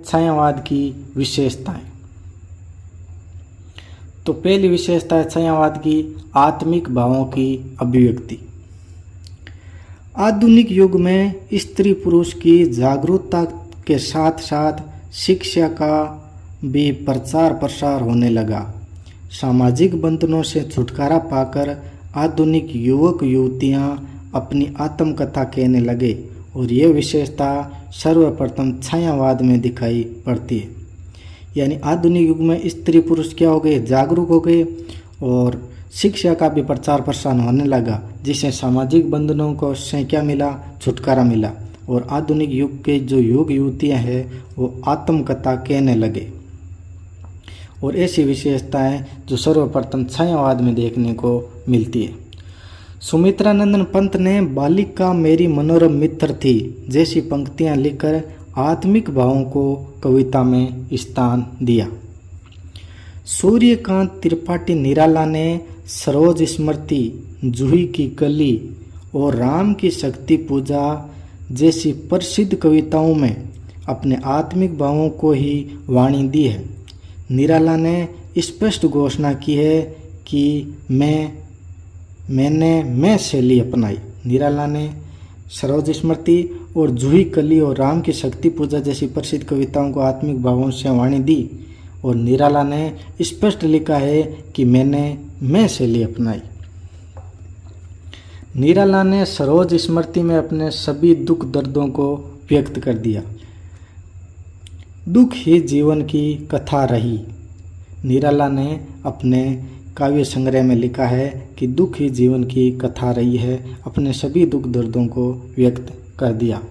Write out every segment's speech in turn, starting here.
छायावाद की विशेषताएं। तो पहली विशेषता है छायावाद की आत्मिक भावों की अभिव्यक्ति। आधुनिक युग में स्त्री पुरुष की जागरूकता के साथ साथ शिक्षा का भी प्रचार प्रसार होने लगा। सामाजिक बंधनों से छुटकारा पाकर आधुनिक युवक युवतियां अपनी आत्मकथा कहने लगे और ये विशेषता सर्वप्रथम छायावाद में दिखाई पड़ती है। यानी आधुनिक युग में स्त्री पुरुष क्या हो गए, जागरूक हो गए और शिक्षा का भी प्रचार प्रसार होने लगा, जिससे सामाजिक बंधनों को से क्या मिला, छुटकारा मिला। और आधुनिक युग के जो युवक युवतियाँ हैं वो आत्मकथा कहने लगे। और ऐसी विशेषताएं जो सर्वप्रथम छायावाद में देखने को मिलती है। सुमित्रानंदन पंत ने बालिका मेरी मनोरम मित्र थी जैसी पंक्तियां लिखकर आत्मिक भावों को कविता में स्थान दिया। सूर्यकांत त्रिपाठी निराला ने सरोज स्मृति, जूही की कली और राम की शक्ति पूजा जैसी प्रसिद्ध कविताओं में अपने आत्मिक भावों को ही वाणी दी है। निराला ने स्पष्ट घोषणा की है कि मैं शैली अपनाई। निराला ने सरोज स्मृति और जूही कली और राम की शक्ति पूजा जैसी प्रसिद्ध कविताओं को आत्मिक भावों से वाणी दी और निराला ने स्पष्ट लिखा है कि मैं शैली अपनाई। निराला ने सरोज स्मृति में अपने सभी दुख दर्दों को व्यक्त कर दिया। दुख ही जीवन की कथा रही। निराला ने अपने काव्य संग्रह में लिखा है कि दुख ही जीवन की कथा रही है, अपने सभी दुख दर्दों को व्यक्त कर दिया।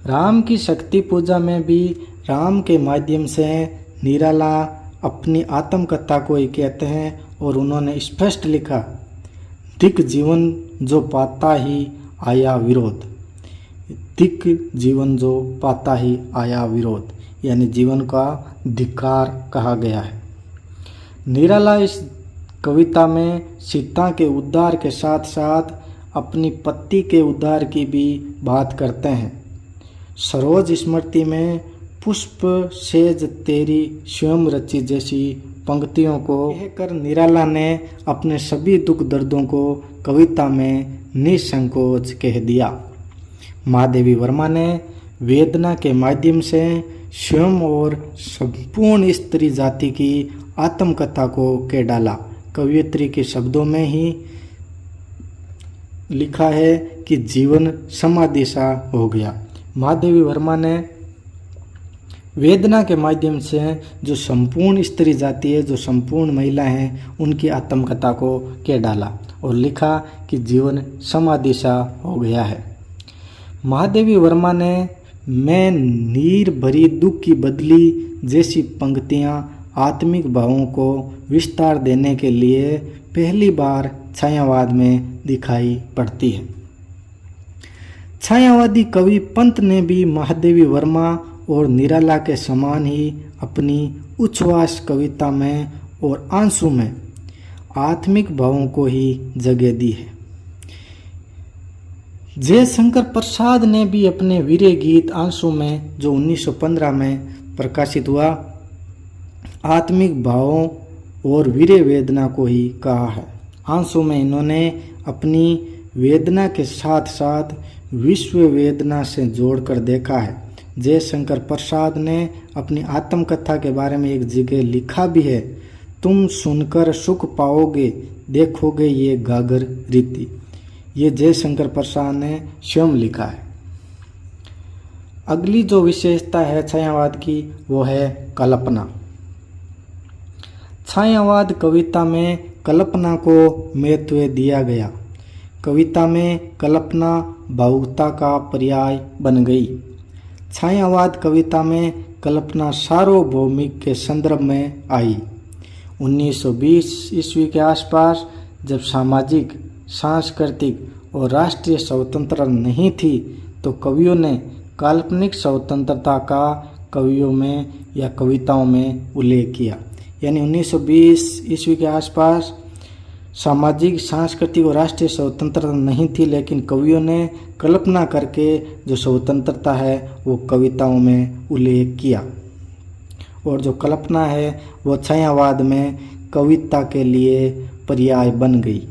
राम की शक्ति पूजा में भी राम के माध्यम से निराला अपनी आत्मकथा को ही कहते हैं और उन्होंने स्पष्ट लिखा, दिक जीवन जो पाता ही आया विरोध। दिक जीवन जो पाता ही आया विरोध, यानी जीवन का धिक्कार कहा गया है। निराला इस कविता में सीता के उद्धार के साथ साथ अपनी पति के उद्धार की भी बात करते हैं। सरोज स्मृति में पुष्प सेज तेरी स्वयं रची जैसी पंक्तियों को कहकर निराला ने अपने सभी दुख दर्दों को कविता में निसंकोच कह दिया। महादेवी वर्मा ने वेदना के माध्यम से स्वयं और संपूर्ण स्त्री जाति की आत्मकथा को कह डाला। कवयित्री के शब्दों में ही लिखा है कि जीवन समाधि सा हो गया। महादेवी वर्मा ने वेदना के माध्यम से जो संपूर्ण स्त्री जाति है, जो संपूर्ण महिला हैं, उनकी आत्मकथा को कह डाला और लिखा कि जीवन समाधि सा हो गया है। महादेवी वर्मा ने मैं नीर भरी दुख की बदली जैसी पंक्तियां आत्मिक भावों को विस्तार देने के लिए पहली बार छायावाद में दिखाई पड़ती है। छायावादी कवि पंत ने भी महादेवी वर्मा और निराला के समान ही अपनी उच्छ्वास कविता में और आंसू में आत्मिक भावों को ही जगह दी है। जयशंकर प्रसाद ने भी अपने वीर्य गीत आंसू में, जो 1915 में प्रकाशित हुआ, आत्मिक भावों और वीर्य वेदना को ही कहा है। आंसू में इन्होंने अपनी वेदना के साथ साथ विश्व वेदना से जोड़कर देखा है। जयशंकर प्रसाद ने अपनी आत्मकथा के बारे में एक जगह लिखा भी है, तुम सुनकर सुख पाओगे, देखोगे ये गागर रीति। ये जयशंकर प्रसाद ने स्वयं लिखा है। अगली जो विशेषता है छायावाद की वो है कल्पना। छायावाद कविता में कल्पना को महत्व दिया गया। कविता में कल्पना भावुकता का पर्याय बन गई। छायावाद कविता में कल्पना सार्वभौमिक के संदर्भ में आई। 1920 ईस्वी के आसपास जब सामाजिक, सांस्कृतिक और राष्ट्रीय स्वतंत्रता नहीं थी तो कवियों ने काल्पनिक स्वतंत्रता का कवियों में या कविताओं में उल्लेख किया। यानी 1920 ईस्वी के आसपास सामाजिक, सांस्कृतिक और राष्ट्रीय स्वतंत्रता नहीं थी, लेकिन कवियों ने कल्पना करके जो स्वतंत्रता है वो कविताओं में उल्लेख किया, और जो कल्पना है वो छायावाद में कविता के लिए पर्याय बन गई।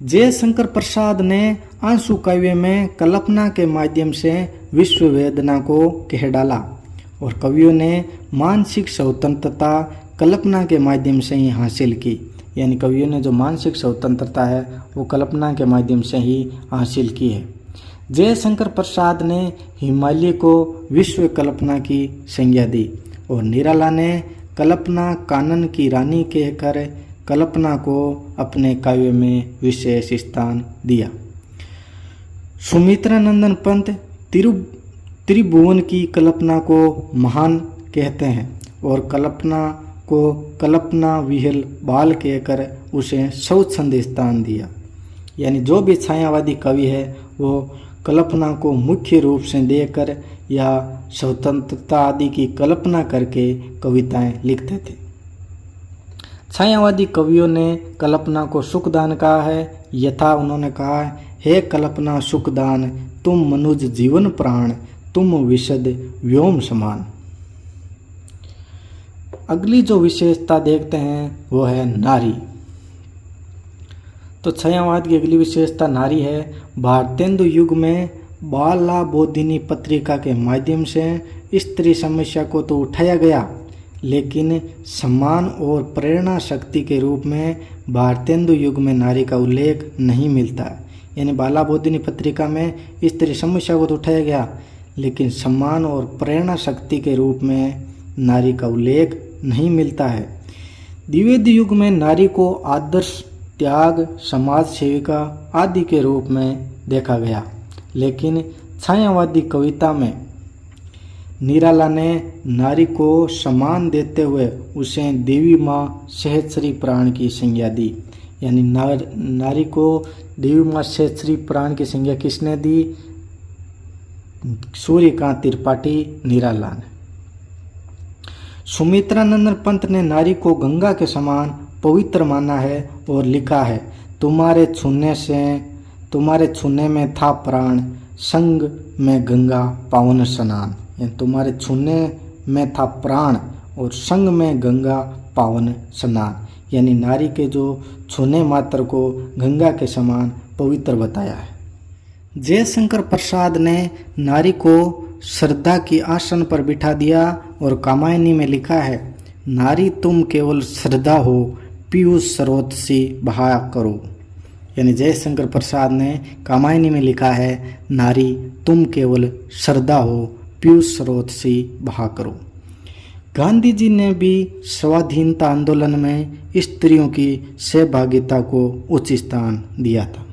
जयशंकर प्रसाद ने आंसू काव्य में कल्पना के माध्यम से विश्व वेदना को कह डाला, और कवियों ने मानसिक स्वतंत्रता कल्पना के माध्यम से ही हासिल की। यानी कवियों ने जो मानसिक स्वतंत्रता है वो कल्पना के माध्यम से ही हासिल की है। जयशंकर प्रसाद ने हिमालय को विश्व कल्पना की संज्ञा दी, और निराला ने कल्पना कानन की रानी कहकर कल्पना को अपने काव्य में विशेष स्थान दिया। सुमित्रानंदन पंत त्रिभुवन की कल्पना को महान कहते हैं, और कल्पना को कल्पना विहल बाल कहकर उसे स्वच्छंद स्थान दिया। यानी जो भी छायावादी कवि है वो कल्पना को मुख्य रूप से देकर या स्वतंत्रता आदि की कल्पना करके कविताएं लिखते थे। छायावादी कवियों ने कल्पना को सुखदान कहा है, यथा उन्होंने कहा है, हे कल्पना सुखदान, तुम मनुज जीवन प्राण, तुम विशद व्योम समान। अगली जो विशेषता देखते हैं वो है नारी। तो छायावाद की अगली विशेषता नारी है। भारतेंदु युग में बाला बोधिनी पत्रिका के माध्यम से स्त्री समस्या को तो उठाया गया, लेकिन सम्मान और प्रेरणा शक्ति के रूप में भारतेंदु युग में नारी का उल्लेख नहीं मिलता। यानी बाला बोधिनी पत्रिका में स्त्री समस्या को तो उठाया गया, लेकिन सम्मान और प्रेरणा शक्ति के रूप में नारी का उल्लेख नहीं मिलता है। द्विवेदी युग में नारी को आदर्श, त्याग, समाज सेविका आदि के रूप में देखा गया, लेकिन छायावादी कविता में निराला ने नारी को सम्मान देते हुए उसे देवी माँ सहस्री प्राण की संज्ञा दी। यानी नारी को देवी माँ सहस्री प्राण की संज्ञा किसने दी? सूर्यकांत त्रिपाठी निराला ने। सुमित्रानंदन पंत ने नारी को गंगा के समान पवित्र माना है और लिखा है, तुम्हारे छूने में था प्राण, संग में गंगा पावन स्नान। यानी तुम्हारे छूने में था प्राण और संग में गंगा पावन स्नान। यानी नारी के जो छूने मात्र को गंगा के समान पवित्र बताया है। जयशंकर प्रसाद ने नारी को श्रद्धा की आसन पर बिठा दिया, और कामायनी में लिखा है, नारी तुम केवल श्रद्धा हो, पीयूष स्रोत से बहा करो। यानी जयशंकर प्रसाद ने कामायनी में लिखा है, नारी तुम केवल श्रद्धा हो, पीयूष स्रोत से बहा करो। गांधी जी ने भी स्वाधीनता आंदोलन में स्त्रियों की सहभागिता को उच्च स्थान दिया था।